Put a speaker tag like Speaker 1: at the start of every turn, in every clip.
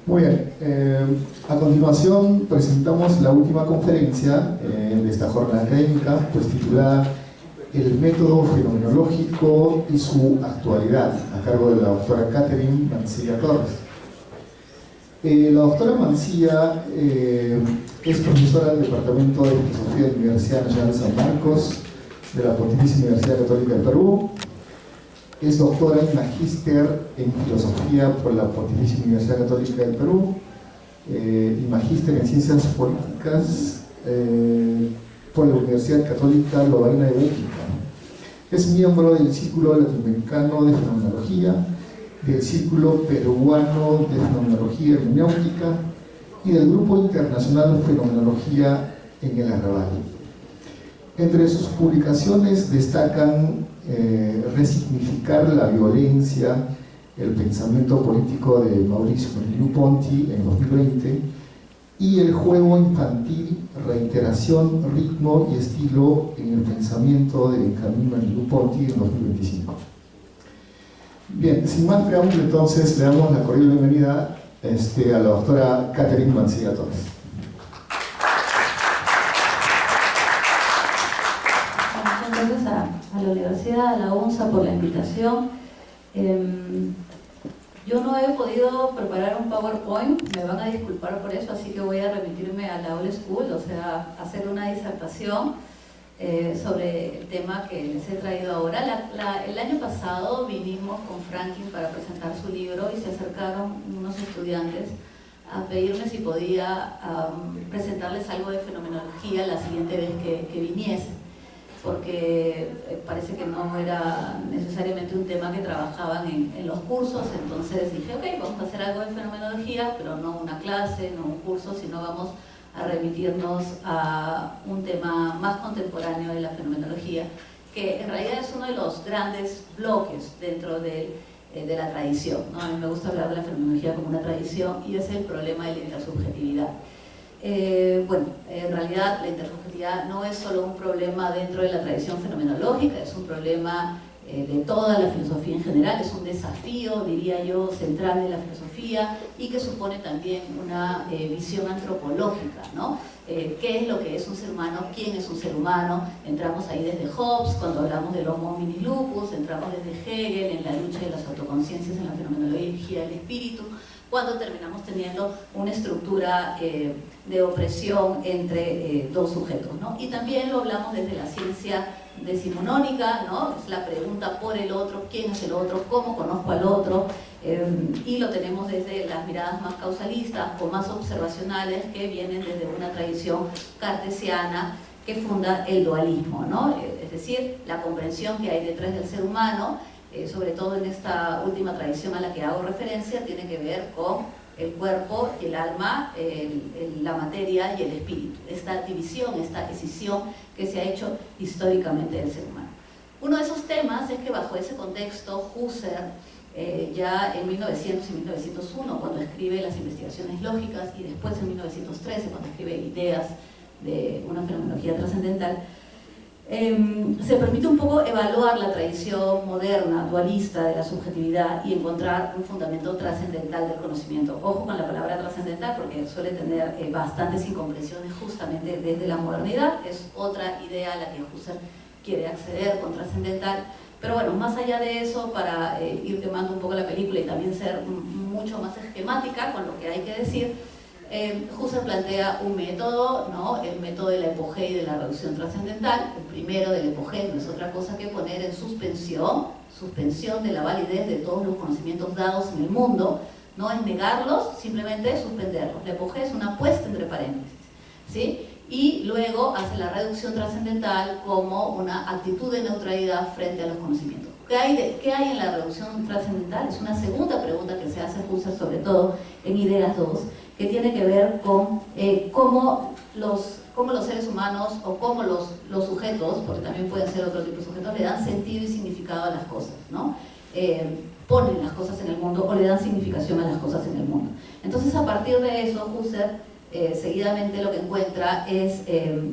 Speaker 1: Muy bien, a continuación presentamos la última conferencia de esta jornada académica, pues titulada El método fenomenológico y su actualidad, a cargo de la doctora Catherine Mancilla Torres. La doctora Mancilla es profesora del Departamento de Filosofía de la Universidad Nacional de San Marcos, de la Pontificia Universidad Católica del Perú. Es doctora y magíster en filosofía por la Pontificia Universidad Católica del Perú y magíster en ciencias políticas por la Universidad Católica Lovaina de Bélgica. Es miembro del Círculo Latinoamericano de Fenomenología, del Círculo Peruano de Fenomenología Hermenéutica y del Grupo Internacional de Fenomenología en el Arrabal. Entre sus publicaciones destacan Resignificar la violencia, el pensamiento político de Mauricio Merleau-Ponty en 2020 y El juego infantil, reiteración, ritmo y estilo en el pensamiento de Benjamín Merleau-Ponty en 2025. Bien, sin más preámbulo, entonces le damos la cordial bienvenida a la doctora Catherine Mancilla Torres.
Speaker 2: A la universidad, a la UNSA, por la invitación. Yo no he podido preparar un PowerPoint, me van a disculpar por eso, así que voy a remitirme a la Old School, o sea, hacer una disertación sobre el tema que les he traído ahora. El año pasado vinimos con Franklin para presentar su libro y se acercaron unos estudiantes a pedirme si podía presentarles algo de fenomenología la siguiente vez que viniese, porque parece que no era necesariamente un tema que trabajaban en los cursos. Entonces dije, ok, vamos a hacer algo de fenomenología, pero no una clase, no un curso, sino vamos a remitirnos a un tema más contemporáneo de la fenomenología, que en realidad es uno de los grandes bloques dentro de la tradición, ¿no? A mí me gusta hablar de la fenomenología como una tradición, y es el problema de la intersubjetividad. Bueno, en realidad la intersubjetividad no es solo un problema dentro de la tradición fenomenológica, es un problema de toda la filosofía en general, es un desafío, diría yo, central de la filosofía, y que supone también una visión antropológica, ¿no? ¿Qué es lo que es un ser humano? ¿Quién es un ser humano? Entramos ahí desde Hobbes, cuando hablamos del Homo hominis lupus, entramos desde Hegel en la lucha de las autoconciencias en la fenomenología del espíritu, cuando terminamos teniendo una estructura de opresión entre dos sujetos, ¿no? Y también lo hablamos desde la ciencia decimonónica, ¿no? Es la pregunta por el otro, quién es el otro, cómo conozco al otro, y lo tenemos desde las miradas más causalistas o más observacionales, que vienen desde una tradición cartesiana que funda el dualismo, ¿no? Es decir, la comprensión que hay detrás del ser humano, sobre todo en esta última tradición a la que hago referencia, tiene que ver con el cuerpo y el alma, la materia y el espíritu. Esta división, esta escisión que se ha hecho históricamente del ser humano. Uno de esos temas es que bajo ese contexto Husserl, ya en 1900 y 1901, cuando escribe las investigaciones lógicas, y después en 1913, cuando escribe Ideas de una fenomenología trascendental, se permite un poco evaluar la tradición moderna, dualista de la subjetividad y encontrar un fundamento trascendental del conocimiento. Ojo con la palabra trascendental, porque suele tener bastantes incomprensiones justamente desde la modernidad. Es otra idea a la que Husserl quiere acceder con trascendental. Pero bueno, más allá de eso, para ir quemando un poco la película y también ser mucho más esquemática con lo que hay que decir, Husserl plantea un método, ¿no? El método de la epogea y de la reducción trascendental. El primero, de la epogea, no es otra cosa que poner en suspensión de la validez de todos los conocimientos dados en el mundo. No es negarlos, simplemente suspenderlos. La epogea es una puesta entre paréntesis, ¿sí? Y luego hace la reducción trascendental como una actitud de neutralidad frente a los conocimientos. ¿Qué hay en la reducción trascendental? Es una segunda pregunta que se hace Husserl, sobre todo en Ideas 2, que tiene que ver con cómo los seres humanos, o cómo los sujetos, porque también pueden ser otro tipo de sujetos, le dan sentido y significado a las cosas, ¿no? Ponen las cosas en el mundo o le dan significación a las cosas en el mundo. Entonces, a partir de eso, Husserl seguidamente lo que encuentra es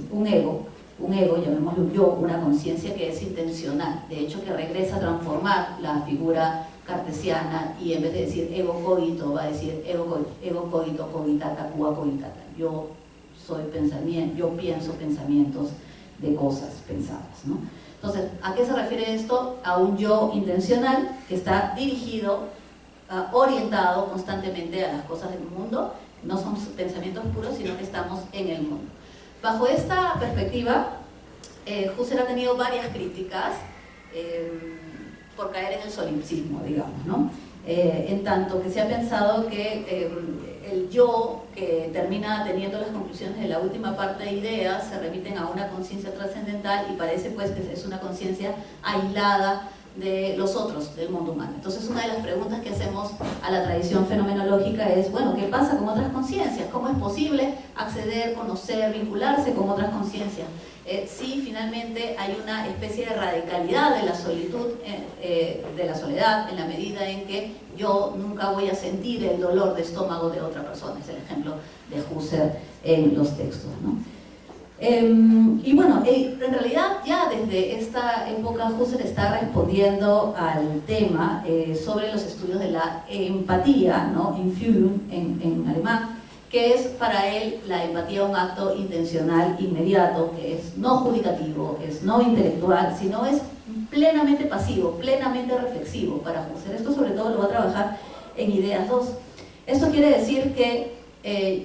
Speaker 2: un ego, llamémoslo yo, una conciencia que es intencional, de hecho que regresa a transformar la figura cartesiana, y en vez de decir ego cogito va a decir ego cogito cogitata qua cogitata. Yo soy pensamiento, yo pienso pensamientos de cosas pensadas, ¿no? Entonces, ¿a qué se refiere esto? A un yo intencional que está dirigido, orientado constantemente a las cosas del mundo. No son pensamientos puros, sino que estamos en el mundo. Bajo esta perspectiva, Husserl ha tenido varias críticas por caer en el solipsismo, digamos, ¿no? En tanto que se ha pensado que el yo, que termina teniendo las conclusiones de la última parte de ideas, se remiten a una conciencia trascendental y parece pues que es una conciencia aislada de los otros, del mundo humano. Entonces, una de las preguntas que hacemos a la tradición fenomenológica es, bueno, ¿qué pasa con otras conciencias? ¿Cómo es posible acceder, conocer, vincularse con otras conciencias? Si finalmente hay una especie de radicalidad de la solitud, de la soledad, en la medida en que yo nunca voy a sentir el dolor de estómago de otra persona. Es el ejemplo de Husserl en los textos, ¿no? Y bueno, en realidad ya desde esta época Husserl está respondiendo al tema sobre los estudios de la empatía, ¿no? Empfindung en alemán, que es para él la empatía un acto intencional inmediato, que es no judicativo, es no intelectual, sino es plenamente pasivo, plenamente reflexivo para Husserl. Esto sobre todo lo va a trabajar en Ideas 2. Esto quiere decir que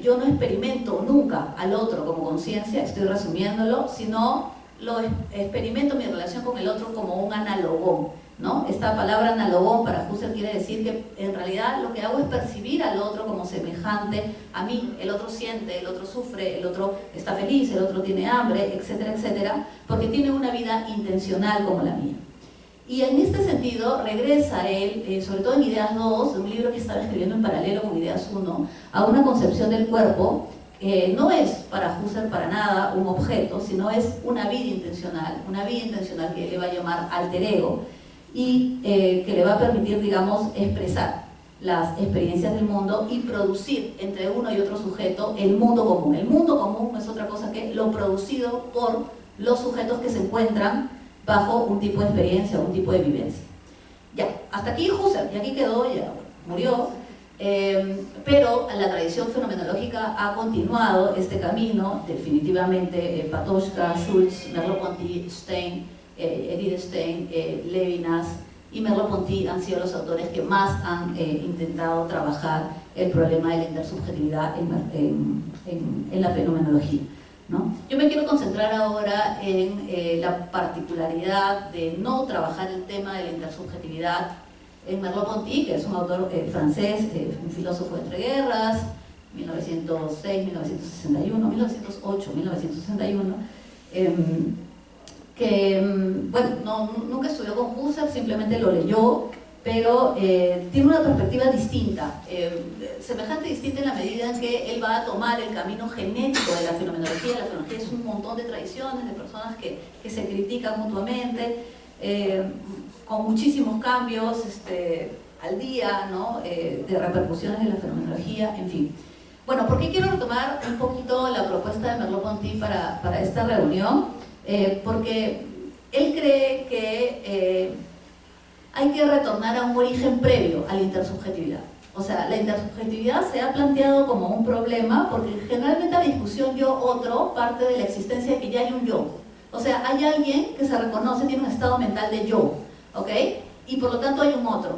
Speaker 2: yo no experimento nunca al otro como conciencia, estoy resumiéndolo, sino lo experimento mi relación con el otro como un analogón, ¿no? Esta palabra analogón para Husserl quiere decir que en realidad lo que hago es percibir al otro como semejante a mí. El otro siente, el otro sufre, el otro está feliz, el otro tiene hambre, etcétera, etcétera, porque tiene una vida intencional como la mía. Y en este sentido regresa él, sobre todo en Ideas 2, un libro que estaba escribiendo en paralelo con Ideas 1, a una concepción del cuerpo que no es para Husserl para nada un objeto, sino es una vida intencional que él le va a llamar alter ego, y que le va a permitir, digamos, expresar las experiencias del mundo y producir entre uno y otro sujeto el mundo común. El mundo común no es otra cosa que lo producido por los sujetos que se encuentran bajo un tipo de experiencia, un tipo de vivencia. Ya, hasta aquí Husserl, y aquí quedó, ya murió, pero la tradición fenomenológica ha continuado este camino, definitivamente. Patočka, Schulz, Merleau-Ponty, Stein, Edith Stein, Levinas y Merleau-Ponty han sido los autores que más han intentado trabajar el problema de la intersubjetividad en la fenomenología, ¿no? Yo me quiero concentrar ahora en la particularidad de no trabajar el tema de la intersubjetividad en Merleau-Ponty, que es un autor francés, un filósofo de entreguerras, 1906, 1961, 1908, 1961, que, bueno, nunca estudió con Husserl, simplemente lo leyó, pero tiene una perspectiva distinta, semejante distinta en la medida en que él va a tomar el camino genético de la fenomenología. La fenomenología es un montón de tradiciones, de personas que se critican mutuamente, con muchísimos cambios al día, ¿no? De repercusiones de la fenomenología, en fin. Bueno, ¿por qué quiero retomar un poquito la propuesta de Merleau-Ponty para esta reunión? Porque él cree que hay que retornar a un origen previo a la intersubjetividad. O sea, la intersubjetividad se ha planteado como un problema porque generalmente la discusión yo-otro parte de la existencia de que ya hay un yo. O sea, hay alguien que se reconoce, tiene un estado mental de yo, ¿ok? Y por lo tanto hay un otro.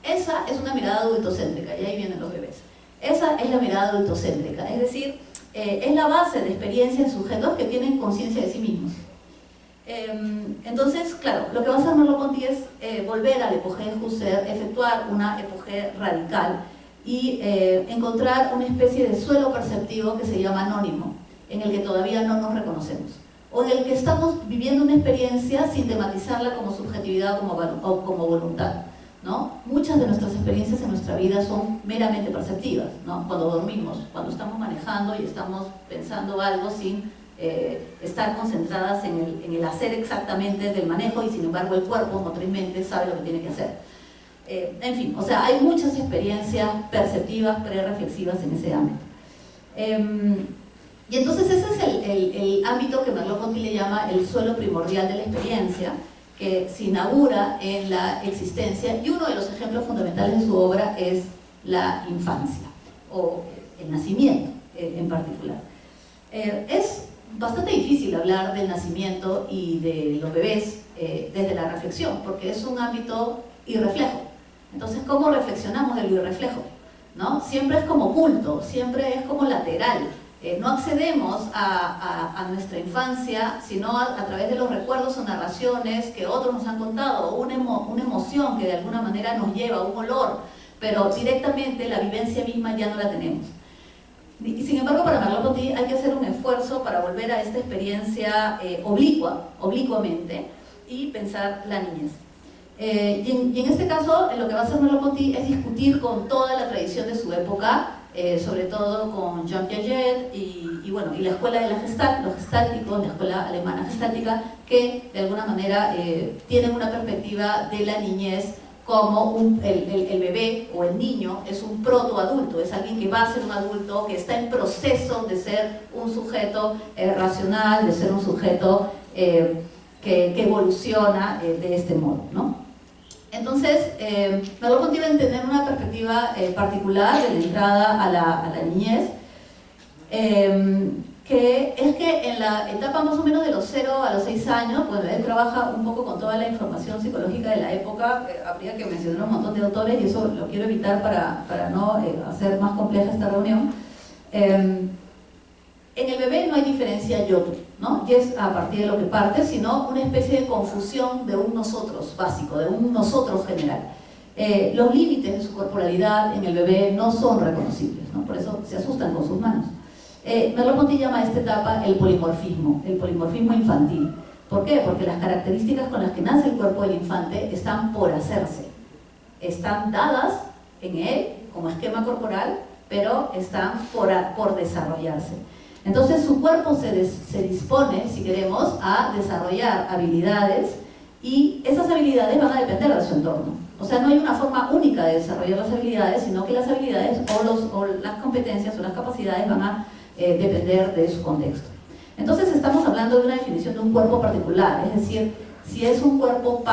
Speaker 2: Esa es una mirada adultocéntrica, y ahí vienen los bebés. Esa es la mirada adultocéntrica, es decir, es la base de experiencia en sujetos que tienen conciencia de sí mismos. Entonces, claro, lo que va a hacer Merleau-Ponty es volver al epogé de Husserl, efectuar una epogé radical y encontrar una especie de suelo perceptivo que se llama anónimo, en el que todavía no nos reconocemos, o en el que estamos viviendo una experiencia sin tematizarla como subjetividad o como voluntad, ¿no? Muchas de nuestras experiencias en nuestra vida son meramente perceptivas, ¿no? Cuando dormimos, cuando estamos manejando y estamos pensando algo sin estar concentradas en el hacer exactamente del manejo, y sin embargo el cuerpo motrizmente sabe lo que tiene que hacer. En fin, o sea, hay muchas experiencias perceptivas, prereflexivas en ese ámbito. Y entonces ese es el ámbito que Merleau-Ponty le llama el suelo primordial de la experiencia, que se inaugura en la existencia, y uno de los ejemplos fundamentales de su obra es la infancia, o el nacimiento en particular. Es bastante difícil hablar del nacimiento y de los bebés desde la reflexión, porque es un ámbito irreflejo. Entonces, ¿cómo reflexionamos del irreflejo? ¿No? Siempre es como oculto, siempre es como lateral. No accedemos a nuestra infancia, sino a través de los recuerdos o narraciones que otros nos han contado, o una emoción que de alguna manera nos lleva, un olor, pero directamente la vivencia misma ya no la tenemos. Y sin embargo, para Merleau-Ponty hay que hacer un esfuerzo para volver a esta experiencia oblicuamente, y pensar la niñez. Y en este caso, lo que va a hacer Merleau-Ponty es discutir con toda la tradición de su época, sobre todo con Jean Piaget y la escuela de la Gestalt, los gestálticos, la escuela alemana gestáltica, que de alguna manera tienen una perspectiva de la niñez como el bebé o el niño es un protoadulto, es alguien que va a ser un adulto, que está en proceso de ser un sujeto racional, de ser un sujeto que evoluciona de este modo, ¿no? Entonces, Merleau-Ponty va a tener una perspectiva particular de la entrada a la niñez, que es que en la etapa más o menos de los 0 a los 6 años, bueno, él trabaja un poco con toda la información psicológica de la época, habría que mencionar un montón de autores y eso lo quiero evitar para no hacer más compleja esta reunión. En el bebé no hay diferencia yo-tú, ¿no? Y es a partir de lo que parte, sino una especie de confusión de un nosotros básico, de un nosotros general. Los límites de su corporalidad en el bebé no son reconocibles, ¿no? Por eso se asustan con sus manos. Merleau-Ponty llama a esta etapa el polimorfismo infantil. ¿Por qué? Porque las características con las que nace el cuerpo del infante están por hacerse. Están dadas en él como esquema corporal, pero están por desarrollarse. Entonces su cuerpo se dispone, si queremos, a desarrollar habilidades, y esas habilidades van a depender de su entorno. O sea, no hay una forma única de desarrollar las habilidades, sino que las habilidades o las competencias o las capacidades van a depender de su contexto. Entonces estamos hablando de una definición de un cuerpo particular, es decir, si es un cuerpo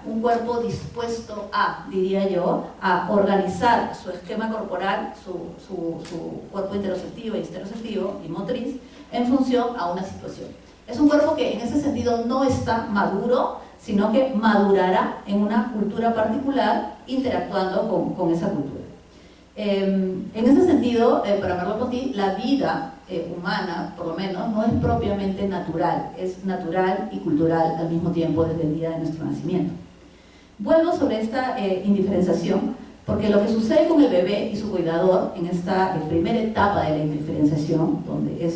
Speaker 2: un cuerpo dispuesto a, diría yo, a organizar su esquema corporal, su cuerpo interoceptivo y estereoceptivo y motriz en función a una situación. Es un cuerpo que en ese sentido no está maduro, sino que madurará en una cultura particular interactuando con esa cultura. En ese sentido, para Merleau-Ponty, la vida humana, por lo menos, no es propiamente natural, es natural y cultural al mismo tiempo desde el día de nuestro nacimiento. Vuelvo sobre esta indiferenciación, porque lo que sucede con el bebé y su cuidador en esta primera etapa de la indiferenciación, donde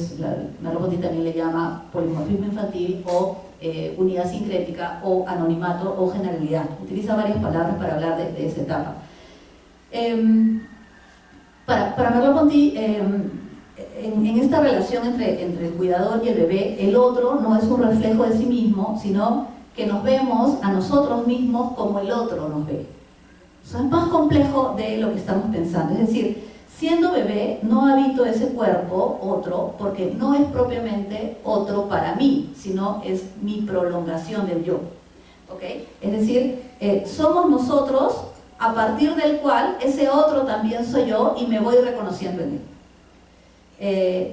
Speaker 2: Merleau-Ponty también le llama polimorfismo infantil o unidad sincrética o anonimato o generalidad. Utiliza varias palabras para hablar de esta etapa. Para Merleau-Ponty, en esta relación entre el cuidador y el bebé, el otro no es un reflejo de sí mismo, sino que nos vemos a nosotros mismos como el otro nos ve. Eso es más complejo de lo que estamos pensando. Es decir, siendo bebé no habito ese cuerpo, otro, porque no es propiamente otro para mí, sino es mi prolongación del yo. ¿Okay? Es decir, somos nosotros a partir del cual ese otro también soy yo y me voy reconociendo en él.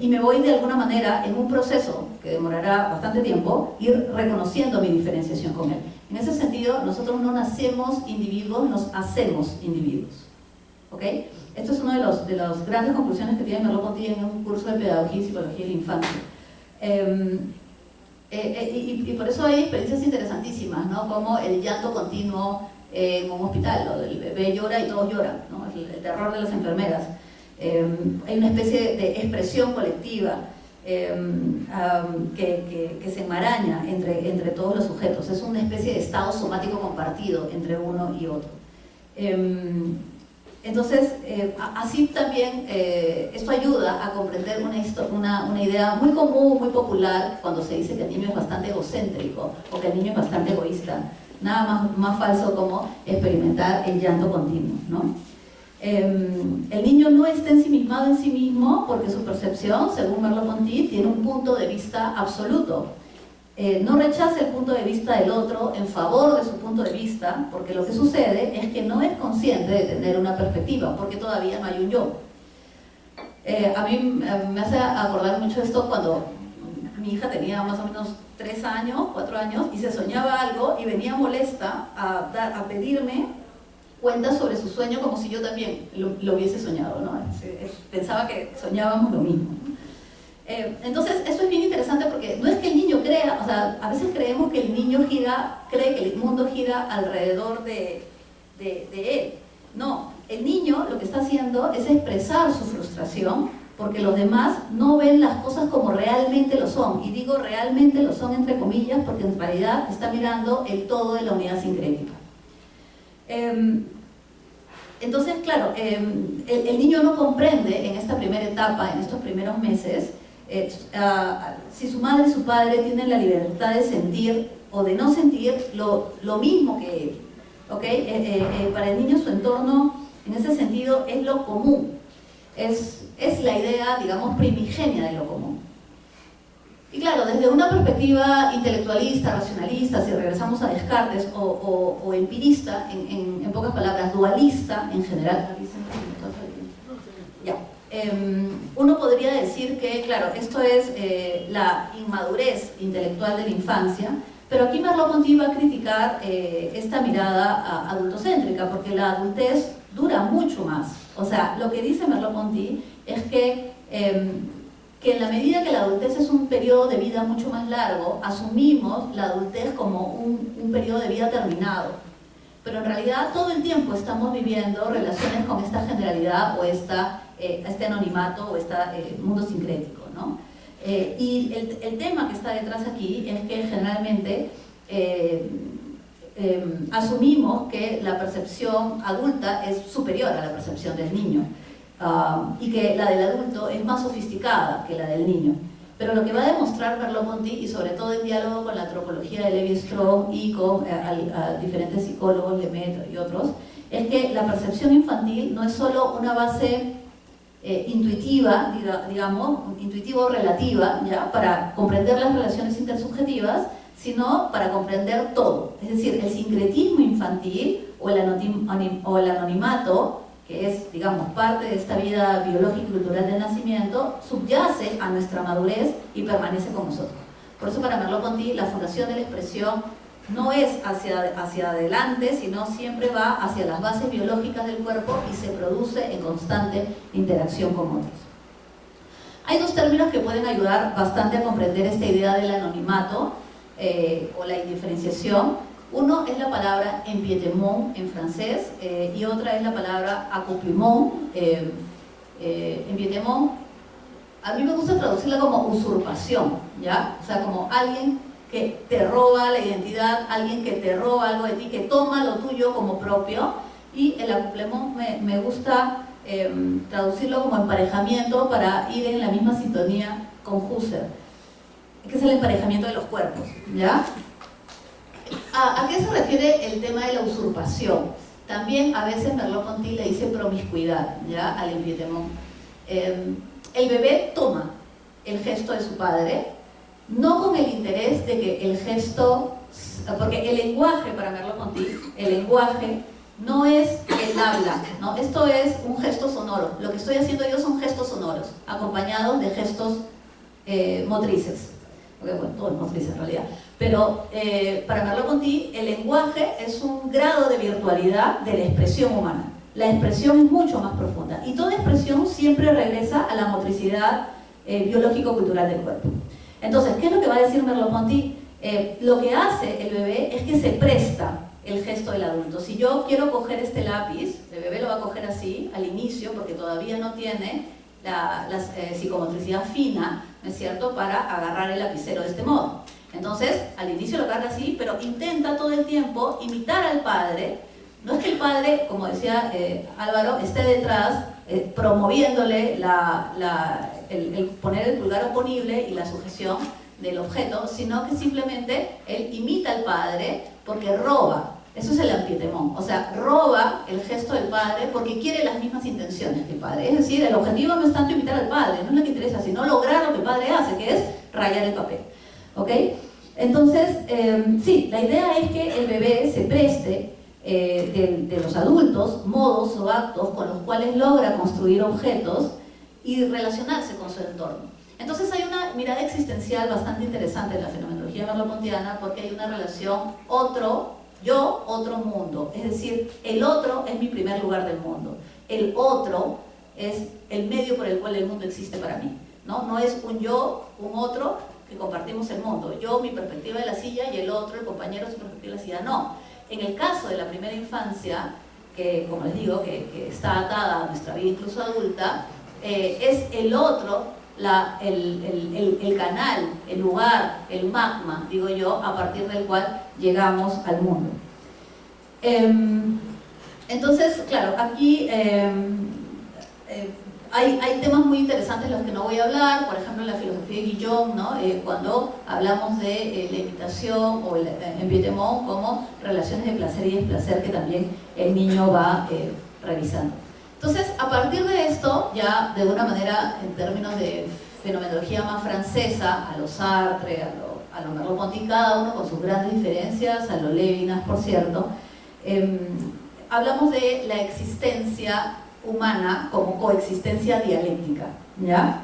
Speaker 2: Y me voy de alguna manera en un proceso que demorará bastante tiempo ir reconociendo mi diferenciación con él. En ese sentido, nosotros no nacemos individuos, nos hacemos individuos. ¿Okay? Esto es una de las grandes conclusiones que tiene Merleau-Ponty en un curso de Pedagogía y Psicología de la Infancia. Y por eso hay experiencias interesantísimas, ¿no? Como el llanto continuo en un hospital, ¿no? El bebé llora y todos lloran, ¿no? El terror de las enfermeras. Hay una especie de expresión colectiva que se enmaraña entre todos los sujetos. Es una especie de estado somático compartido entre uno y otro. Entonces, así también esto ayuda a comprender una idea muy común, muy popular, cuando se dice que el niño es bastante egocéntrico o que el niño es bastante egoísta. Nada más falso como experimentar el llanto continuo, ¿no? El niño no está ensimismado en sí mismo porque su percepción, según Merleau-Ponty, tiene un punto de vista absoluto. no rechace el punto de vista del otro en favor de su punto de vista, porque lo que sucede es que no es consciente de tener una perspectiva, porque todavía no hay un yo. A mí me hace acordar mucho esto cuando mi hija tenía más o menos 3 años, 4 años, y se soñaba algo y venía molesta a pedirme cuentas sobre su sueño como si yo también lo hubiese soñado, ¿no? Pensaba que soñábamos lo mismo. Entonces, esto es bien interesante porque no es que el niño crea, o sea, a veces creemos que el niño cree que el mundo gira alrededor de él. No, el niño lo que está haciendo es expresar su frustración porque los demás no ven las cosas como realmente lo son. Y digo realmente lo son entre comillas porque en realidad está mirando el todo de la unidad sincrética. Entonces, claro, el niño no comprende en esta primera etapa, en estos primeros meses, si su madre y su padre tienen la libertad de sentir o de no sentir lo mismo que él. ¿Okay? Para el niño su entorno, en ese sentido, es lo común. Es la idea, digamos, primigenia de lo común. Y claro, desde una perspectiva intelectualista, racionalista, si regresamos a Descartes, o empirista, en pocas palabras, dualista en general, ya. Uno podría decir que, claro, esto es la inmadurez intelectual de la infancia, pero aquí Merleau-Ponty va a criticar esta mirada adultocéntrica, porque la adultez dura mucho más. O sea, lo que dice Merleau-Ponty es que en la medida que la adultez es un periodo de vida mucho más largo, asumimos la adultez como un periodo de vida terminado. Pero en realidad todo el tiempo estamos viviendo relaciones con esta generalidad o este anonimato o este mundo sincrético, ¿no? Y el tema que está detrás aquí es que generalmente asumimos que la percepción adulta es superior a la percepción del niño. Y que la del adulto es más sofisticada que la del niño. Pero lo que va a demostrar Merleau-Ponty, y sobre todo en diálogo con la antropología de Lévi-Strauss y con diferentes psicólogos, Lemaitre y otros, es que la percepción infantil no es solo una base intuitiva, digamos, intuitivo-relativa, ¿ya? Para comprender las relaciones intersubjetivas, sino para comprender todo. Es decir, el sincretismo infantil o el anonimato, que es, digamos, parte de esta vida biológica y cultural del nacimiento, subyace a nuestra madurez y permanece con nosotros. Por eso para Merleau-Ponty la fundación de la expresión no es hacia adelante, sino siempre va hacia las bases biológicas del cuerpo y se produce en constante interacción con otros. Hay 2 términos que pueden ayudar bastante a comprender esta idea del anonimato o la indiferenciación. Uno es la palabra empiétement en francés y otra es la palabra accouplement. Empiétement, a mí me gusta traducirla como usurpación, ¿ya? O sea, como alguien que te roba la identidad, alguien que te roba algo de ti, que toma lo tuyo como propio. Y el accouplement me gusta traducirlo como emparejamiento para ir en la misma sintonía con Husserl, que es el emparejamiento de los cuerpos, ¿ya? ¿A qué se refiere el tema de la usurpación? También a veces Merleau-Ponty le dice promiscuidad, ¿ya? Al empiétement. El bebé toma el gesto de su padre, no con el interés de que el gesto, porque el lenguaje para Merleau-Ponty, el lenguaje no es el habla, ¿no? Esto es un gesto sonoro. Lo que estoy haciendo yo son gestos sonoros, acompañados de gestos motrices. Porque, bueno, todo es motriz en realidad. Pero para Merleau-Ponty el lenguaje es un grado de virtualidad de la expresión humana. La expresión es mucho más profunda y toda expresión siempre regresa a la motricidad biológico-cultural del cuerpo. Entonces, ¿qué es lo que va a decir Merleau-Ponty? Lo que hace el bebé es que se presta el gesto del adulto. Si yo quiero coger este lápiz, el bebé lo va a coger así al inicio porque todavía no tiene la psicomotricidad fina, ¿no es cierto?, para agarrar el lapicero de este modo. Entonces, al inicio lo agarra así, pero intenta todo el tiempo imitar al padre. No es que el padre, como decía Álvaro, esté detrás promoviéndole el poner el pulgar oponible y la sujeción del objeto, sino que simplemente él imita al padre porque roba. Eso es el empiétement, o sea, roba el gesto del padre porque quiere las mismas intenciones que el padre. Es decir, el objetivo no es tanto imitar al padre, no es lo que interesa, sino lograr lo que el padre hace, que es rayar el papel. ¿Ok? Entonces, sí, la idea es que el bebé se preste de los adultos modos o actos con los cuales logra construir objetos y relacionarse con su entorno. Entonces hay una mirada existencial bastante interesante en la fenomenología merleau-pontiana, porque hay una relación otro, yo, otro mundo. Es decir, el otro es mi primer lugar del mundo. El otro es el medio por el cual el mundo existe para mí. No es un yo, un otro, que compartimos el mundo. Yo, mi perspectiva de la silla, y el otro, el compañero, su perspectiva de la silla. No. En el caso de la primera infancia, que como les digo, que está atada a nuestra vida incluso adulta, es el otro, el canal, el lugar, el magma, digo yo, a partir del cual llegamos al mundo. Entonces, claro, aquí hay temas muy interesantes de los que no voy a hablar, por ejemplo en la filosofía de Guillaume, ¿no? Cuando hablamos de la imitación o en Piedmont como relaciones de placer y desplacer que también el niño va revisando. Entonces, a partir de esto, ya de una manera en términos de fenomenología más francesa, a lo Sartre, a lo Merleau-Ponty, cada uno con sus grandes diferencias, a lo Levinas, por cierto, hablamos de la existencia humana como coexistencia dialéctica, ¿ya?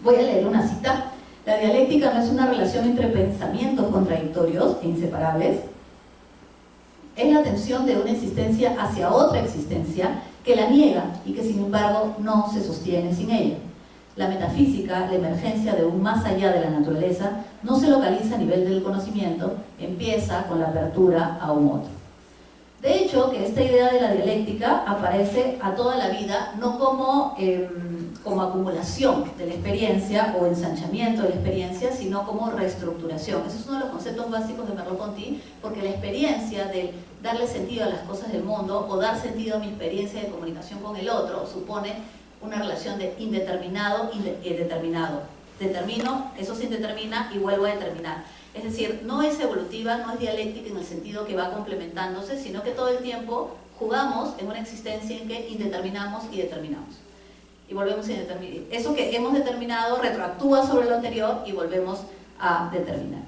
Speaker 2: Voy a leer una cita. La dialéctica no es una relación entre pensamientos contradictorios e inseparables, es la tensión de una existencia hacia otra existencia que la niega y que sin embargo no se sostiene sin ella. La metafísica, la emergencia de un más allá de la naturaleza, no se localiza a nivel del conocimiento, empieza con la apertura a un otro. De hecho, que esta idea de la dialéctica aparece a toda la vida, no como acumulación de la experiencia o ensanchamiento de la experiencia, sino como reestructuración. Ese es uno de los conceptos básicos de Merleau-Ponty, porque la experiencia de darle sentido a las cosas del mundo o dar sentido a mi experiencia de comunicación con el otro supone una relación de indeterminado y determinado. Determino, eso se indetermina y vuelvo a determinar. Es decir, no es evolutiva, no es dialéctica en el sentido que va complementándose, sino que todo el tiempo jugamos en una existencia en que indeterminamos y determinamos. Y volvemos a determinar. Eso que hemos determinado retroactúa sobre lo anterior y volvemos a determinar.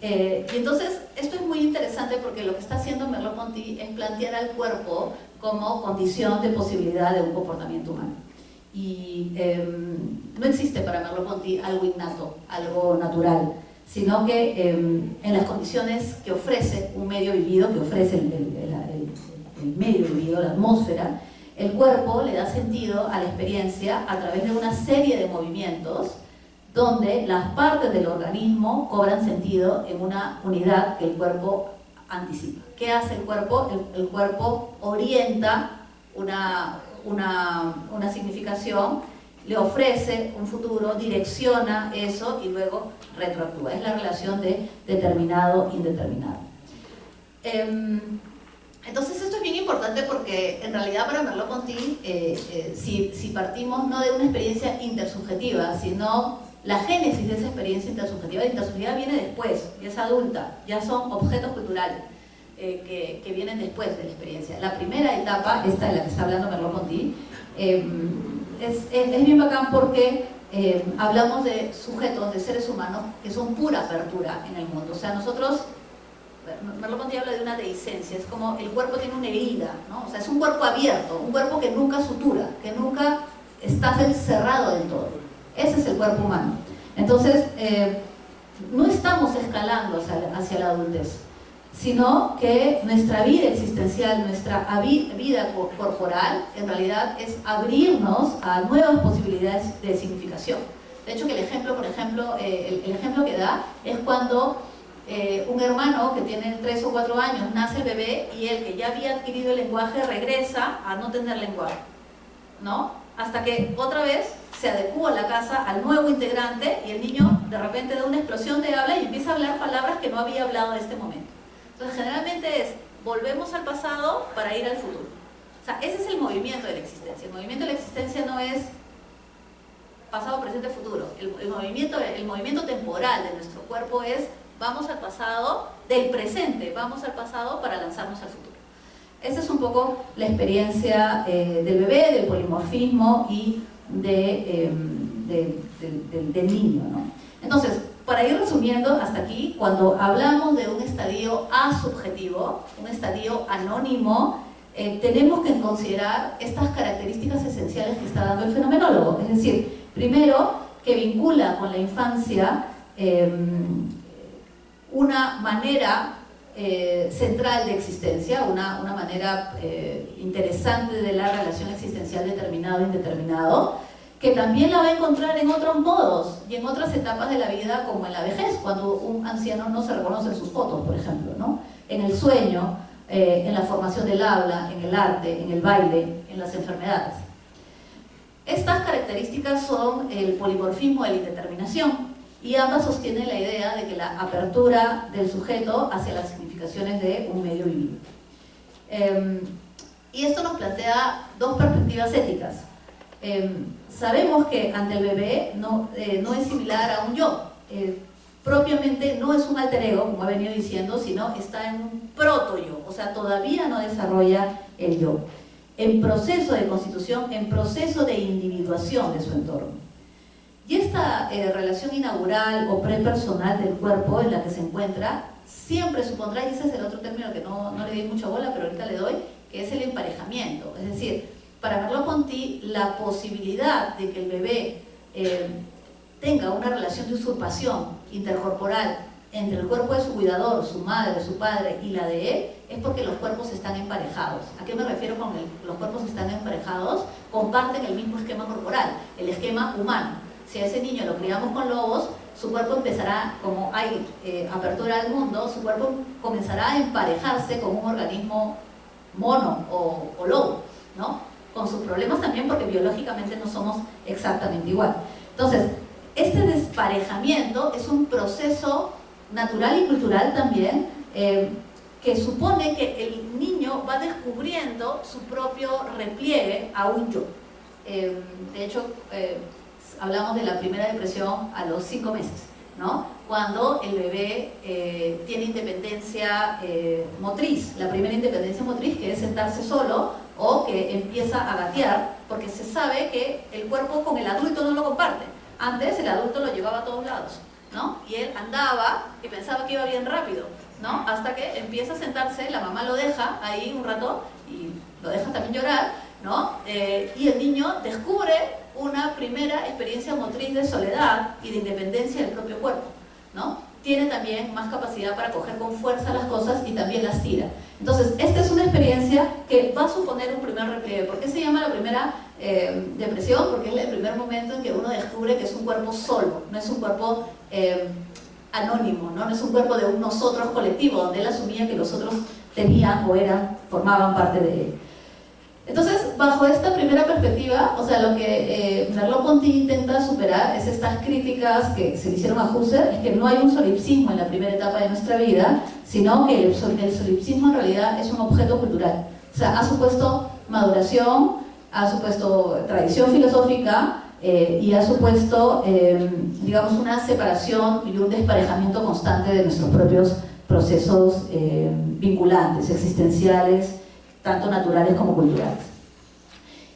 Speaker 2: Y entonces, esto es muy interesante porque lo que está haciendo Merleau-Ponty es plantear al cuerpo como condición de posibilidad de un comportamiento humano. Y no existe para Merleau-Ponty algo innato, algo natural, sino que en las condiciones que ofrece un medio vivido, que ofrece el medio vivido, la atmósfera, el cuerpo le da sentido a la experiencia a través de una serie de movimientos donde las partes del organismo cobran sentido en una unidad que el cuerpo anticipa. ¿Qué hace el cuerpo? El cuerpo orienta una significación, le ofrece un futuro, direcciona eso y luego retroactúa. Es la relación de determinado-indeterminado. Entonces esto es bien importante porque en realidad para Merleau-Ponty, si partimos no de una experiencia intersubjetiva, sino la génesis de esa experiencia intersubjetiva, la intersubjetiva viene después, ya es adulta, ya son objetos culturales que vienen después de la experiencia. La primera etapa, esta de la que está hablando Merleau-Ponty, es bien bacán porque hablamos de sujetos, de seres humanos que son pura apertura en el mundo. O sea, nosotros, Merleau-Ponty habla de una dehiscencia, es como el cuerpo tiene una herida, ¿no? O sea, es un cuerpo abierto, un cuerpo que nunca sutura, que nunca está cerrado del todo. Ese es el cuerpo humano. Entonces, no estamos escalando hacia la adultez, sino que nuestra vida existencial, nuestra vida corporal, en realidad es abrirnos a nuevas posibilidades de significación. De hecho, que el ejemplo, por ejemplo, el ejemplo que da es cuando un hermano que tiene 3 o 4 años, nace el bebé y él que ya había adquirido el lenguaje regresa a no tener lenguaje, ¿no? Hasta que otra vez se adecúa la casa al nuevo integrante y el niño de repente da una explosión de habla y empieza a hablar palabras que no había hablado en este momento. Entonces generalmente es, volvemos al pasado para ir al futuro. O sea, ese es el movimiento de la existencia. El movimiento de la existencia no es pasado, presente, futuro. El movimiento temporal de nuestro cuerpo es, vamos al pasado, del presente, vamos al pasado para lanzarnos al futuro. Esa es un poco la experiencia del bebé, del polimorfismo y del niño, ¿no? Entonces, para ir resumiendo hasta aquí, cuando hablamos de un estadio asubjetivo, un estadio anónimo, tenemos que considerar estas características esenciales que está dando el fenomenólogo. Es decir, primero, que vincula con la infancia una manera central de existencia, una manera interesante de la relación existencial determinado-indeterminado, que también la va a encontrar en otros modos y en otras etapas de la vida, como en la vejez, cuando un anciano no se reconoce en sus fotos, por ejemplo, ¿no? En el sueño, en la formación del habla, en el arte, en el baile, en las enfermedades. Estas características son el polimorfismo de la indeterminación, y ambas sostienen la idea de que la apertura del sujeto hacia las significaciones de un medio vivido. Y esto nos plantea dos perspectivas éticas. Sabemos que ante el bebé no es similar a un yo. Propiamente no es un alter ego, como he venido diciendo, sino está en un proto-yo, o sea, todavía no desarrolla el yo. En proceso de constitución, en proceso de individuación de su entorno. Y esta relación inaugural o prepersonal del cuerpo en la que se encuentra, siempre supondrá, y ese es el otro término que no le di mucha bola, pero ahorita le doy, que es el emparejamiento. Es decir, para Merleau-Ponty, la posibilidad de que el bebé tenga una relación de usurpación intercorporal entre el cuerpo de su cuidador, su madre, su padre y la de él, es porque los cuerpos están emparejados. ¿A qué me refiero con los cuerpos están emparejados? Comparten el mismo esquema corporal, el esquema humano. Si a ese niño lo criamos con lobos, su cuerpo empezará, como hay apertura al mundo, su cuerpo comenzará a emparejarse con un organismo mono o lobo, ¿no? Con sus problemas también, porque biológicamente no somos exactamente igual. Entonces, este desparejamiento es un proceso natural y cultural también, que supone que el niño va descubriendo su propio repliegue a un yo. De hecho, hablamos de la primera depresión a los 5 meses, ¿no? Cuando el bebé tiene independencia motriz, la primera independencia motriz, que es sentarse solo o que empieza a gatear, porque se sabe que el cuerpo con el adulto no lo comparte. Antes el adulto lo llevaba a todos lados, ¿no? Y él andaba y pensaba que iba bien rápido, ¿no? Hasta que empieza a sentarse, la mamá lo deja ahí un rato y lo deja también llorar, ¿no? Y el niño descubre una primera experiencia motriz de soledad y de independencia del propio cuerpo, ¿no? Tiene también más capacidad para coger con fuerza las cosas y también las tira. Entonces, esta es una experiencia que va a suponer un primer repliegue. ¿Por qué se llama la primera depresión? Porque es el primer momento en que uno descubre que es un cuerpo solo, no es un cuerpo anónimo, ¿no? No es un cuerpo de un nosotros colectivo, donde él asumía que los otros tenían o formaban parte de él. Entonces, bajo esta primera perspectiva, o sea, lo que Merleau-Ponty intenta superar es estas críticas que se le hicieron a Husserl, es que no hay un solipsismo en la primera etapa de nuestra vida, sino que el solipsismo en realidad es un objeto cultural. O sea, ha supuesto maduración, ha supuesto tradición filosófica y ha supuesto, digamos, una separación y un desparejamiento constante de nuestros propios procesos vinculantes, existenciales, tanto naturales como culturales.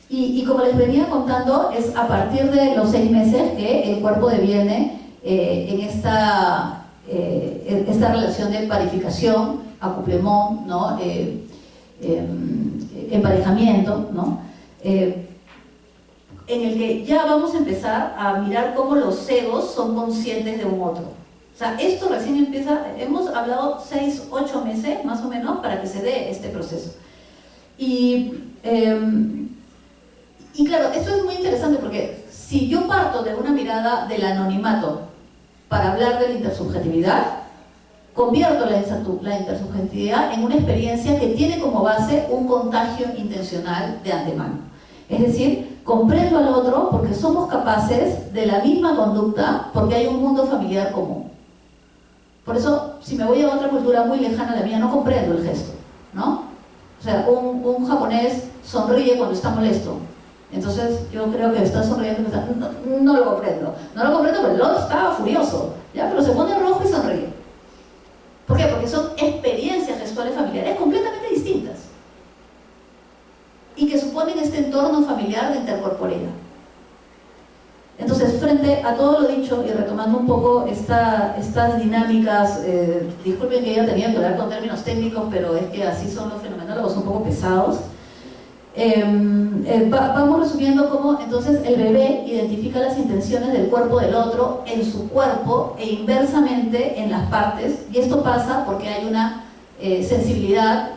Speaker 2: Y como les venía contando, es a partir de los 6 meses que el cuerpo deviene en esta relación de parificación, accouplement, ¿no? Emparejamiento, ¿no? En el que ya vamos a empezar a mirar cómo los egos son conscientes de un otro. O sea, esto recién empieza, hemos hablado 6, 8 meses más o menos para que se dé este proceso. Y claro, esto es muy interesante porque si yo parto de una mirada del anonimato para hablar de la intersubjetividad, convierto la intersubjetividad en una experiencia que tiene como base un contagio intencional de antemano. Es decir, comprendo al otro porque somos capaces de la misma conducta porque hay un mundo familiar común. Por eso, si me voy a otra cultura muy lejana a la mía, no comprendo el gesto, ¿no? O sea, un japonés sonríe cuando está molesto. Entonces, yo creo que está sonriendo, no lo comprendo. No lo comprendo porque el otro está furioso, ¿ya? Pero se pone rojo y sonríe. ¿Por qué? Porque son experiencias gestuales familiares completamente distintas y que suponen este entorno familiar de intercorporeidad. Entonces, frente a todo lo dicho y retomando retomando un poco estas dinámicas, disculpen que haya tenido que hablar con términos técnicos, pero es que así son los fenomenólogos, un poco pesados. Vamos resumiendo cómo entonces el bebé identifica las intenciones del cuerpo del otro en su cuerpo e inversamente en las partes, y esto pasa porque hay una sensibilidad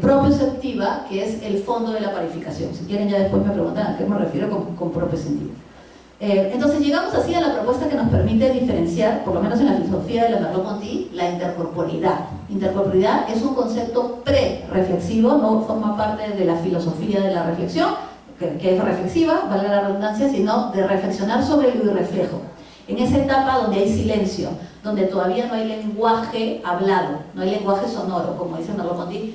Speaker 2: propioceptiva, que es el fondo de la parificación. Si quieren ya después me preguntan a qué me refiero con propioceptiva. Entonces llegamos así a la propuesta que nos permite diferenciar, por lo menos en la filosofía de la Merleau-Ponty, la intercorporeidad. Intercorporeidad es un concepto pre-reflexivo, no forma parte de la filosofía de la reflexión, que es reflexiva, vale la redundancia, sino de reflexionar sobre el irreflejo. En esa etapa donde hay silencio, donde todavía no hay lenguaje hablado, no hay lenguaje sonoro, como dice Merleau-Ponty,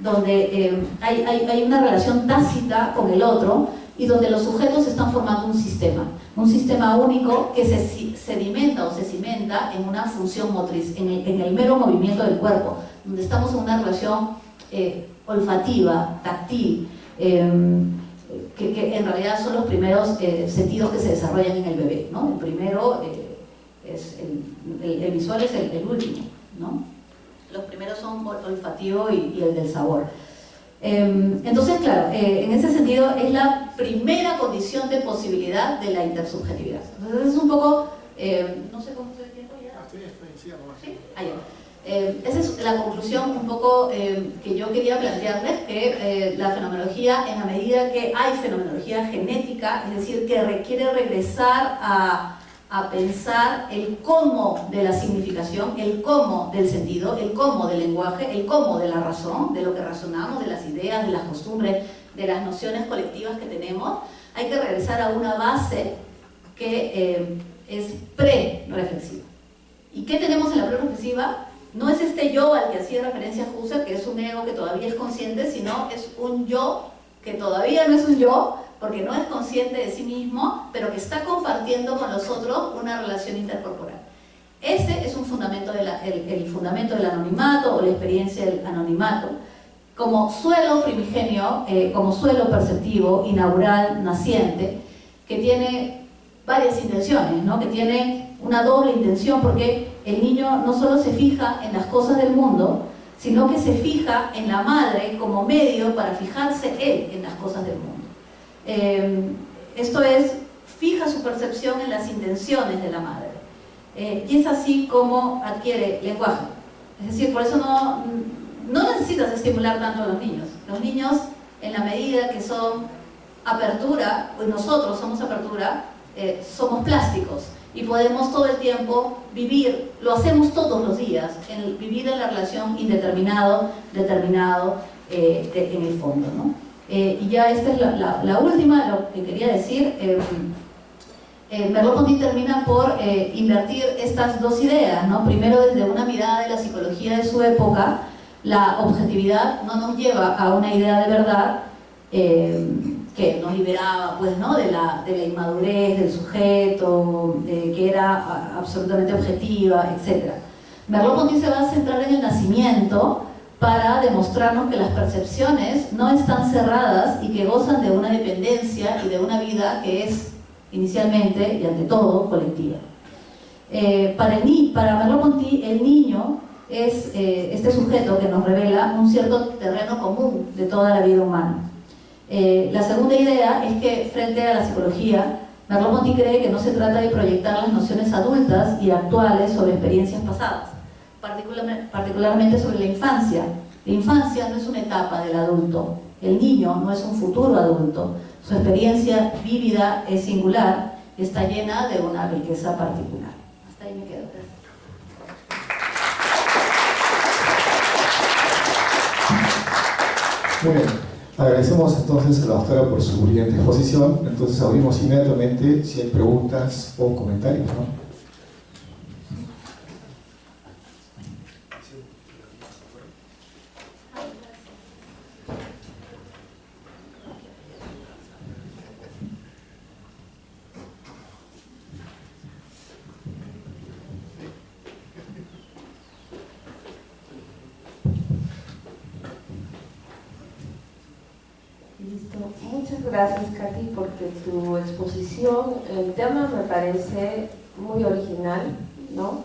Speaker 2: donde hay una relación tácita con el otro, y donde los sujetos están formando un sistema único que se sedimenta o se cimenta en una función motriz, en el mero movimiento del cuerpo, donde estamos en una relación olfativa, táctil, que en realidad son los primeros sentidos que se desarrollan en el bebé, ¿no? El primero es el visual, es el último, ¿no? Los primeros son olfativo y el del sabor. Entonces, claro, en ese sentido es la primera condición de posibilidad de la intersubjetividad. Entonces es un poco, no sé cómo estoy de tiempo ya. ¿Sí? Ah, ya. Esa es la conclusión un poco que yo quería plantearles, que la fenomenología, en la medida que hay fenomenología genética, es decir, que requiere regresar a pensar el cómo de la significación, el cómo del sentido, el cómo del lenguaje, el cómo de la razón, de lo que razonamos, de las ideas, de las costumbres, de las nociones colectivas que tenemos. Hay que regresar a una base que es pre-reflexiva. ¿Y qué tenemos en la pre-reflexiva? No es este yo al que hacía referencia Husserl, que es un ego que todavía es consciente, sino es un yo que todavía no es un yo, porque no es consciente de sí mismo, pero que está compartiendo con los otros una relación intercorporal. Ese es un fundamento el fundamento del anonimato, o la experiencia del anonimato, como suelo primigenio, como suelo perceptivo, inaugural, naciente, que tiene varias intenciones, ¿no? Que tiene una doble intención, porque el niño no solo se fija en las cosas del mundo, sino que se fija en la madre como medio para fijarse él en las cosas del mundo. Esto es, fija su percepción en las intenciones de la madre, y es así como adquiere lenguaje. Es decir, por eso no necesitas estimular tanto a los niños. Los niños, en la medida que son apertura, pues nosotros somos apertura, somos plásticos y podemos todo el tiempo vivir, lo hacemos todos los días, vivir en la relación indeterminado, determinado, en el fondo, ¿no? Y ya esta es la última, lo que quería decir. Merleau-Ponty termina por invertir estas dos ideas, ¿no? Primero, desde una mirada de la psicología de su época, la objetividad no nos lleva a una idea de verdad que nos liberaba, pues, ¿no? de la inmadurez del sujeto, que era absolutamente objetiva, etc. Merleau-Ponty se va a centrar en el nacimiento para demostrarnos que las percepciones no están cerradas y que gozan de una dependencia y de una vida que es inicialmente y ante todo colectiva. Para Merleau-Ponty, el niño es este sujeto que nos revela un cierto terreno común de toda la vida humana. La segunda idea es que, frente a la psicología, Merleau-Ponty cree que no se trata de proyectar las nociones adultas y actuales sobre experiencias pasadas, particularmente sobre la infancia. La infancia no es una etapa del adulto, el niño no es un futuro adulto, su experiencia vívida es singular, está llena de una riqueza particular. Hasta ahí me quedo.
Speaker 1: Muy bien, agradecemos entonces a la doctora por su brillante exposición. Entonces abrimos inmediatamente si hay preguntas o comentarios, ¿no?
Speaker 3: Muchas gracias, Katy, porque tu exposición, el tema me parece muy original, ¿no?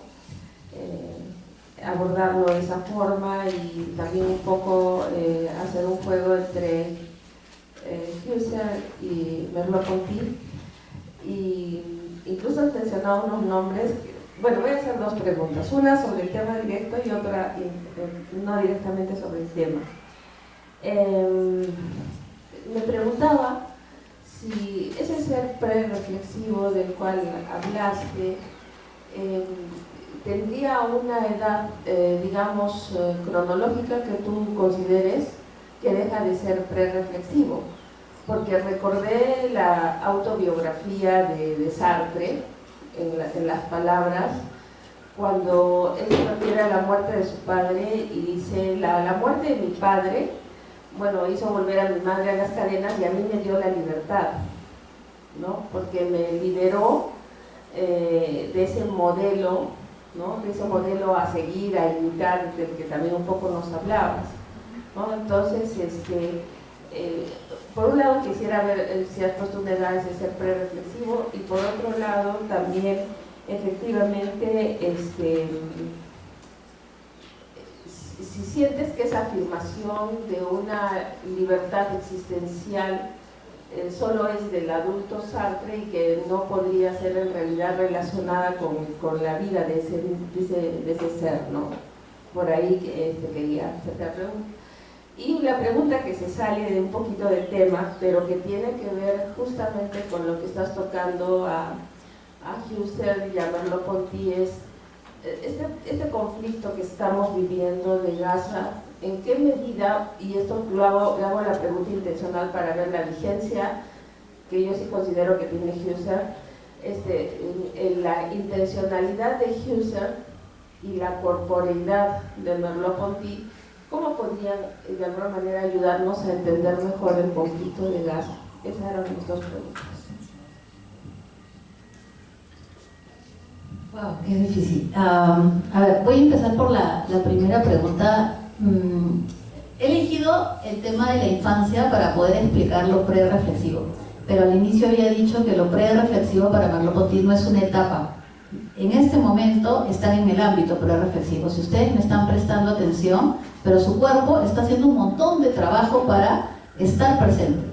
Speaker 3: Abordarlo de esa forma y también un poco hacer un juego entre Husserl y Merleau-Ponty, y incluso has mencionado unos nombres. Bueno, voy a hacer dos preguntas, una sobre el tema directo y otra no directamente sobre el tema. Me preguntaba si ese ser pre-reflexivo del cual hablaste tendría una edad, digamos, cronológica que tú consideres que deja de ser pre-reflexivo, porque recordé la autobiografía de Sartre en las palabras, cuando él se refiere a la muerte de su padre y dice: la muerte de mi padre, bueno, hizo volver a mi madre a las cadenas y a mí me dio la libertad, ¿no? Porque me liberó de ese modelo, ¿no? De ese modelo a seguir, a imitar, del que también un poco nos hablabas, ¿no? Entonces, por un lado quisiera ver si has puesto una edad de ser pre-reflexivo, y por otro lado también, efectivamente, si sientes que esa afirmación de una libertad existencial solo es del adulto Sartre y que no podría ser en realidad relacionada con la vida de ese ser, ¿no? Por ahí quería hacerte la pregunta. Y la pregunta que se sale de un poquito del tema, pero que tiene que ver justamente con lo que estás tocando a Husserl y a Merleau-Ponty, es este conflicto que estamos viviendo de Gaza. ¿En qué medida, y esto le hago la pregunta intencional para ver la vigencia que yo sí considero que tiene Husserl, en la intencionalidad de Husserl y la corporeidad de Merleau-Ponty, cómo podrían de alguna manera ayudarnos a entender mejor el conflicto de Gaza? Esas eran mis dos preguntas.
Speaker 2: Wow, qué difícil. A ver, voy a empezar por la primera pregunta. He elegido el tema de la infancia para poder explicar lo pre-reflexivo, pero al inicio había dicho que lo pre-reflexivo para Merleau-Ponty no es una etapa. En este momento están en el ámbito pre-reflexivo. Si ustedes me están prestando atención, pero su cuerpo está haciendo un montón de trabajo para estar presente.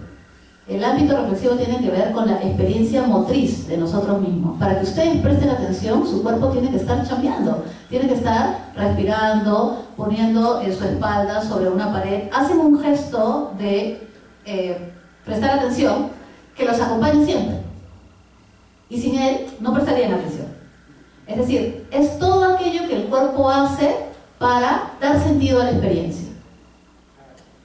Speaker 2: El ámbito reflexivo tiene que ver con la experiencia motriz de nosotros mismos. Para que ustedes presten atención, su cuerpo tiene que estar chambeando, tiene que estar respirando, poniendo su espalda sobre una pared. Hacen un gesto de prestar atención que los acompaña siempre. Y sin él no prestarían atención. Es decir, es todo aquello que el cuerpo hace para dar sentido a la experiencia.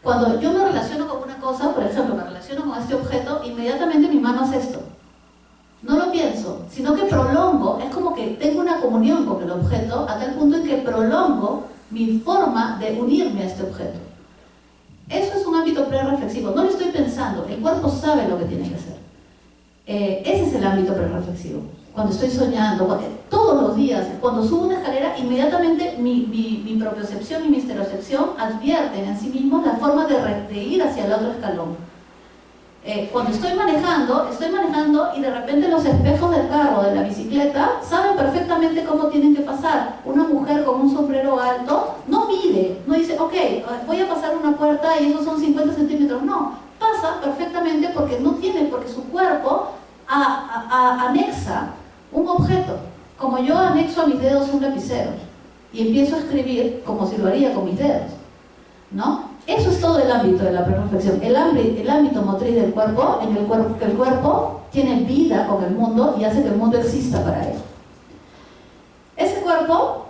Speaker 2: Cuando yo me relaciono con una cosa, por ejemplo, me relaciono con este objeto, inmediatamente mi mano hace esto. No lo pienso, sino que prolongo, es como que tengo una comunión con el objeto a tal punto en que prolongo mi forma de unirme a este objeto. Eso es un ámbito pre-reflexivo, no lo estoy pensando, el cuerpo sabe lo que tiene que hacer. Ese es el ámbito pre-reflexivo. Cuando estoy soñando, todos los días, cuando subo una escalera, inmediatamente mi propiocepción y mi estereocepción advierten en sí mismos la forma de ir hacia el otro escalón. Cuando estoy manejando y de repente los espejos del carro, de la bicicleta, saben perfectamente cómo tienen que pasar. Una mujer con un sombrero alto no mide, no dice, ok, voy a pasar una puerta y esos son 50 centímetros. No, pasa perfectamente porque su cuerpo anexa un objeto, como yo anexo a mis dedos un lapicero y empiezo a escribir como si lo haría con mis dedos, ¿no? Eso es todo el ámbito de la pre-reflexión, el ámbito motriz del cuerpo, en el cuerpo, que el cuerpo tiene vida con el mundo y hace que el mundo exista para él. Ese cuerpo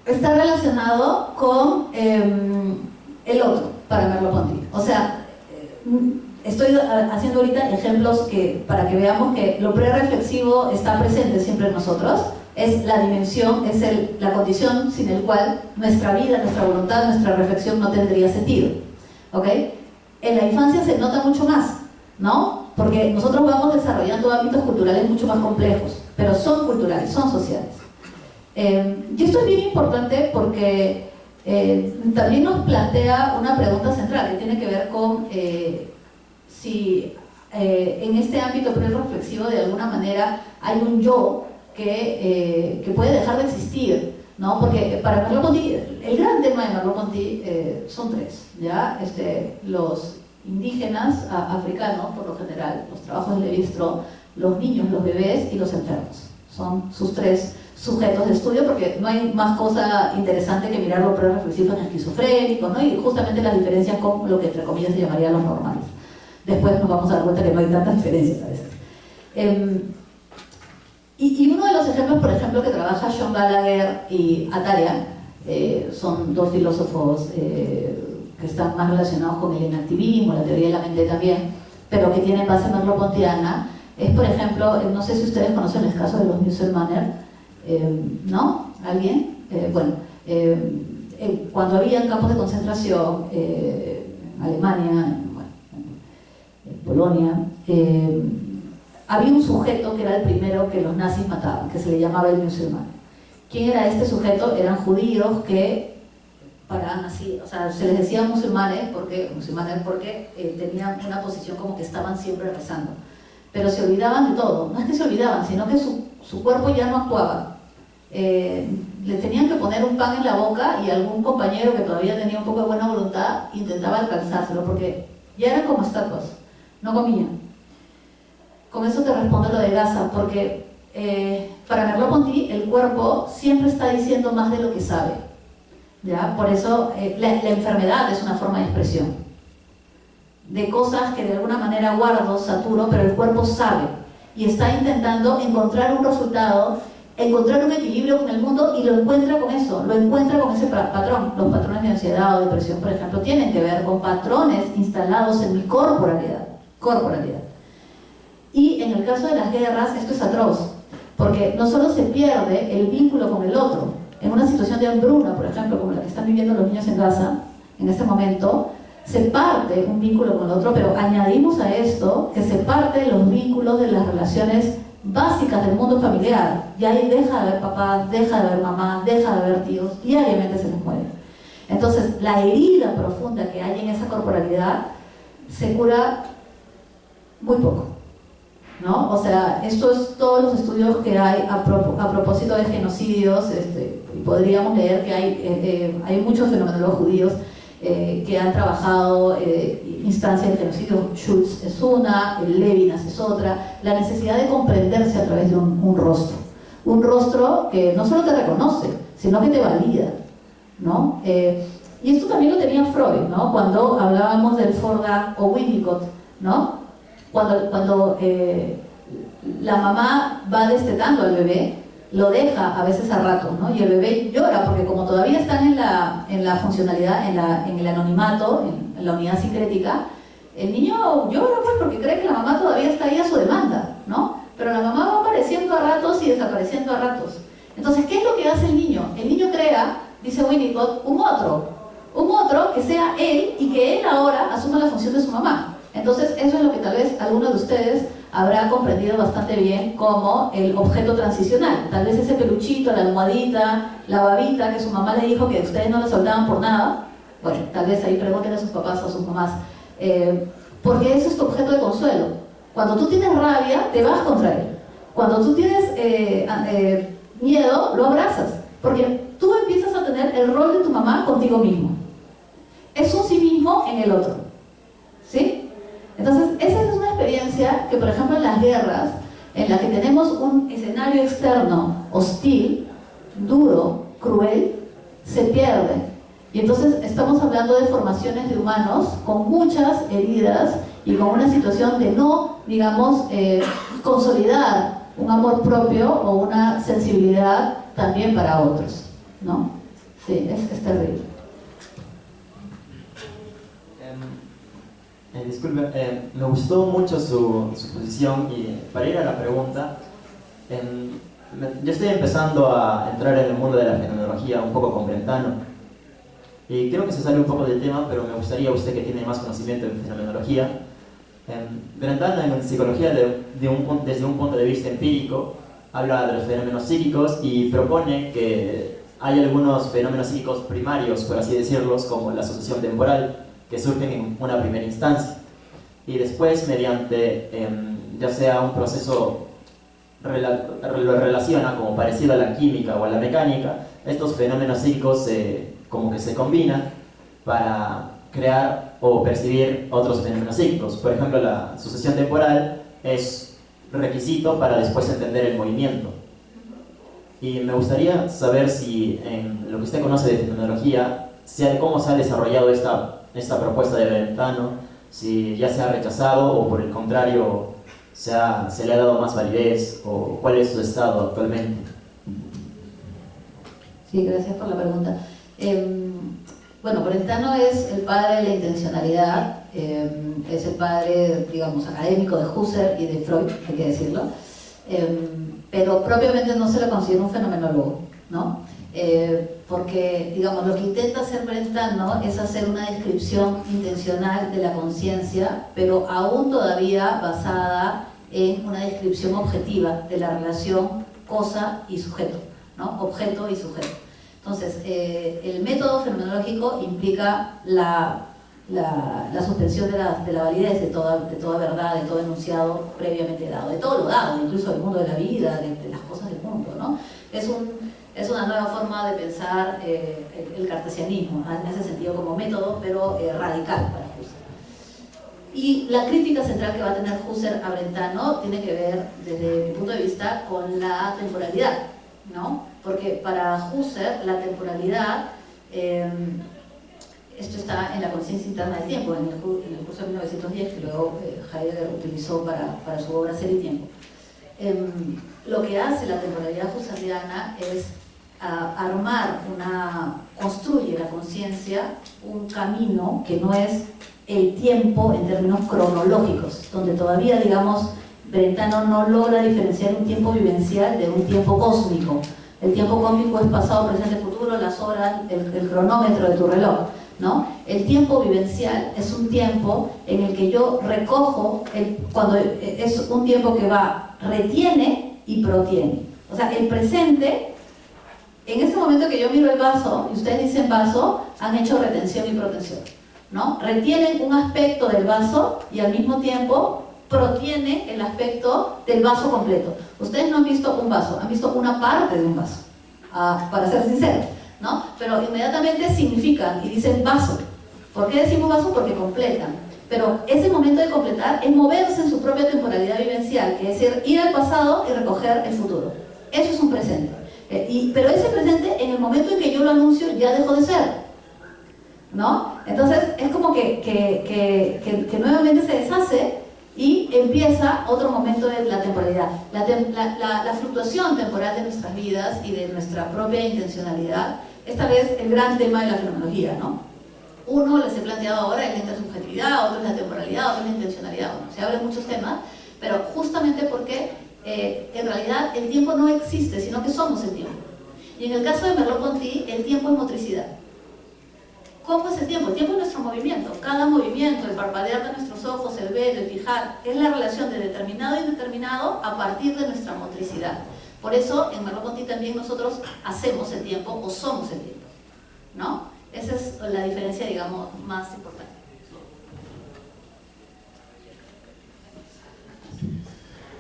Speaker 2: está relacionado con el otro, para Merleau-Ponty. O sea, estoy haciendo ahorita ejemplos para que veamos que lo pre-reflexivo está presente siempre en nosotros. Es la dimensión, es la condición sin el cual nuestra vida, nuestra voluntad, nuestra reflexión no tendría sentido. ¿Ok? En la infancia se nota mucho más, ¿no? Porque nosotros vamos desarrollando ámbitos culturales mucho más complejos, pero son culturales, son sociales. Y esto es bien importante porque también nos plantea una pregunta central que tiene que ver con si en este ámbito pre-reflexivo de alguna manera hay un yo que puede dejar de existir, ¿no? Porque para Merleau-Ponty, el gran tema de Merleau-Ponty son tres, ¿ya? Los indígenas africanos, por lo general, los trabajos de Lévi-Strauss, los niños, los bebés y los enfermos. Son sus tres sujetos de estudio, porque no hay más cosa interesante que mirar los pre-reflexivos en esquizofrénicos, ¿no? Y justamente las diferencias con lo que entre comillas se llamaría los normales. Después nos vamos a dar cuenta que no hay tantas diferencias a veces. Y uno de los ejemplos, por ejemplo, que trabaja John Gallagher y Ataria, son dos filósofos que están más relacionados con el inactivismo, la teoría de la mente también, pero que tienen base merleau-pontiana, es, por ejemplo, no sé si ustedes conocen el caso de los Müselmanner, ¿no? ¿Alguien? Cuando había campos de concentración en Alemania, en Polonia, había un sujeto que era el primero que los nazis mataban, que se le llamaba el Müselmann. ¿Quién era este sujeto? Eran judíos que paraban así, o sea, se les decía musulmanes porque tenían una posición como que estaban siempre rezando. Pero se olvidaban de todo, no es que se olvidaban, sino que su cuerpo ya no actuaba. Le tenían que poner un pan en la boca y algún compañero que todavía tenía un poco de buena voluntad intentaba alcanzárselo, porque ya eran como estatuas, no comían. Con eso te respondo lo de Gaza, porque para Merleau-Ponty el cuerpo siempre está diciendo más de lo que sabe, ¿ya? Por eso la enfermedad es una forma de expresión de cosas que de alguna manera guardo, saturo, pero el cuerpo sabe y está intentando encontrar un resultado, encontrar un equilibrio con el mundo, y lo encuentra con eso, lo encuentra con ese patrón. Los patrones de ansiedad o depresión, por ejemplo, tienen que ver con patrones instalados en mi corporalidad. Y en el caso de las guerras esto es atroz, porque no solo se pierde el vínculo con el otro, en una situación de hambruna, por ejemplo, como la que están viviendo los niños en Gaza en este momento, se parte un vínculo con el otro, pero añadimos a esto que se parten los vínculos de las relaciones básicas del mundo familiar. Y ahí deja de haber papá, deja de haber mamá, deja de haber tíos, diariamente se les muere. Entonces, la herida profunda que hay en esa corporalidad se cura muy poco, ¿no? O sea, esto es todos los estudios que hay a propósito de genocidios, y podríamos leer que hay muchos fenomenólogos judíos que han trabajado instancias de genocidio. Schultz es una, Levinas es otra. La necesidad de comprenderse a través de un rostro. Un rostro que no solo te reconoce, sino que te valida, ¿no? Y esto también lo tenía Freud, ¿no? Cuando hablábamos del Forda o Winnicott, ¿no? Cuando la mamá va destetando al bebé, lo deja a veces a ratos, ¿no? Y el bebé llora porque como todavía están en la funcionalidad, en el anonimato, en la unidad sincrética, el niño llora pues porque cree que la mamá todavía está ahí a su demanda, ¿no? Pero la mamá va apareciendo a ratos y desapareciendo a ratos. Entonces, ¿qué es lo que hace el niño? El niño crea, dice Winnicott, un otro que sea él y que él ahora asuma la función de su mamá. Entonces, eso es lo que tal vez alguno de ustedes habrá comprendido bastante bien como el objeto transicional. Tal vez ese peluchito, la almohadita, la babita que su mamá le dijo que ustedes no la soltaban por nada. Bueno, tal vez ahí pregunten a sus papás o a sus mamás. Porque ese es tu objeto de consuelo. Cuando tú tienes rabia, te vas contra él. Cuando tú tienes miedo, lo abrazas. Porque tú empiezas a tener el rol de tu mamá contigo mismo. Es un sí mismo en el otro. ¿Sí? Entonces, esa es una experiencia que, por ejemplo, en las guerras, en la que tenemos un escenario externo hostil, duro, cruel, se pierde. Y entonces estamos hablando de formaciones de humanos con muchas heridas y con una situación de no, digamos, consolidar un amor propio o una sensibilidad también para otros, ¿no? Sí, es terrible.
Speaker 4: Disculpe, me gustó mucho su posición, y para ir a la pregunta, yo estoy empezando a entrar en el mundo de la fenomenología un poco con Brentano, y creo que se sale un poco del tema, pero me gustaría, usted que tiene más conocimiento en fenomenología, Brentano en psicología desde un punto de vista empírico habla de los fenómenos psíquicos y propone que hay algunos fenómenos psíquicos primarios, por así decirlos, como la asociación temporal, que surgen en una primera instancia y después mediante ya sea un proceso lo relaciona como parecido a la química o a la mecánica. Estos fenómenos psíquicos como que se combinan para crear o percibir otros fenómenos psíquicos. Por ejemplo, la sucesión temporal es requisito para después entender el movimiento. Y me gustaría saber si en lo que usted conoce de fenomenología, cómo se ha desarrollado esta propuesta de Brentano, si ya se ha rechazado o por el contrario se le ha dado más validez, o cuál es su estado actualmente.
Speaker 2: Sí, gracias por la pregunta. Bueno, Brentano es el padre de la intencionalidad, es el padre, digamos, académico de Husserl y de Freud, hay que decirlo, pero propiamente no se le considera un fenomenólogo, ¿no? Porque, digamos, lo que intenta hacer Brentano es hacer una descripción intencional de la conciencia, pero aún todavía basada en una descripción objetiva de la relación cosa y sujeto, ¿no? Objeto y sujeto. Entonces, el método fenomenológico implica la suspensión de la validez de toda verdad, de todo enunciado previamente dado, de todo lo dado, incluso del mundo de la vida, de las cosas del mundo, ¿no? Es una nueva forma de pensar el cartesianismo, en ese sentido como método, pero radical para Husserl. Y la crítica central que va a tener Husserl a Brentano tiene que ver, desde mi punto de vista, con la temporalidad, ¿no? Porque para Husserl la temporalidad, esto está en la conciencia interna del tiempo, en el curso de 1910 que luego Heidegger utilizó para su obra Ser y Tiempo. Lo que hace la temporalidad husserliana es construye la conciencia un camino que no es el tiempo en términos cronológicos, donde todavía, digamos, Brentano no logra diferenciar un tiempo vivencial de un tiempo cósmico. El tiempo cósmico es pasado, presente, futuro, las horas, el cronómetro de tu reloj, ¿no? El tiempo vivencial es un tiempo en el que yo recojo, cuando es un tiempo que retiene y protiene. O sea, el presente, en ese momento que yo miro el vaso, y ustedes dicen vaso, han hecho retención y protención, ¿no? Retienen un aspecto del vaso y al mismo tiempo protiene el aspecto del vaso completo. Ustedes no han visto un vaso, han visto una parte de un vaso, para ser sinceros, ¿no? Pero inmediatamente significan y dicen vaso. ¿Por qué decimos vaso? Porque completan. Pero ese momento de completar es moverse en su propia temporalidad vivencial, que es decir, ir al pasado y recoger el futuro. Eso es un presente. Pero ese presente, en el momento en que yo lo anuncio, ya dejó de ser, ¿no? Entonces es como que nuevamente se deshace y empieza otro momento de la temporalidad. La fluctuación temporal de nuestras vidas y de nuestra propia intencionalidad es tal vez el gran tema de la fenomenología, ¿no? Uno, les he planteado ahora, es la intersubjetividad, otro es la temporalidad, otro es la intencionalidad. Bueno, se abren muchos temas, pero justamente porque en realidad el tiempo no existe, sino que somos el tiempo. Y en el caso de Merleau-Ponty, el tiempo es motricidad. ¿Cómo es el tiempo? El tiempo es nuestro movimiento. Cada movimiento, el parpadear de nuestros ojos, el ver, el fijar, es la relación de determinado y indeterminado a partir de nuestra motricidad. Por eso, en Merleau-Ponty también nosotros hacemos el tiempo o somos el tiempo, ¿no? Esa es la diferencia, digamos, más importante.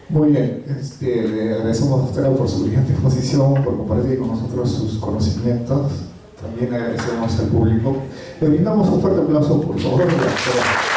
Speaker 1: Muy bien, le agradecemos a doctora por su brillante exposición, por compartir con nosotros sus conocimientos. También agradecemos al público. Le brindamos un fuerte aplauso, por favor, doctora.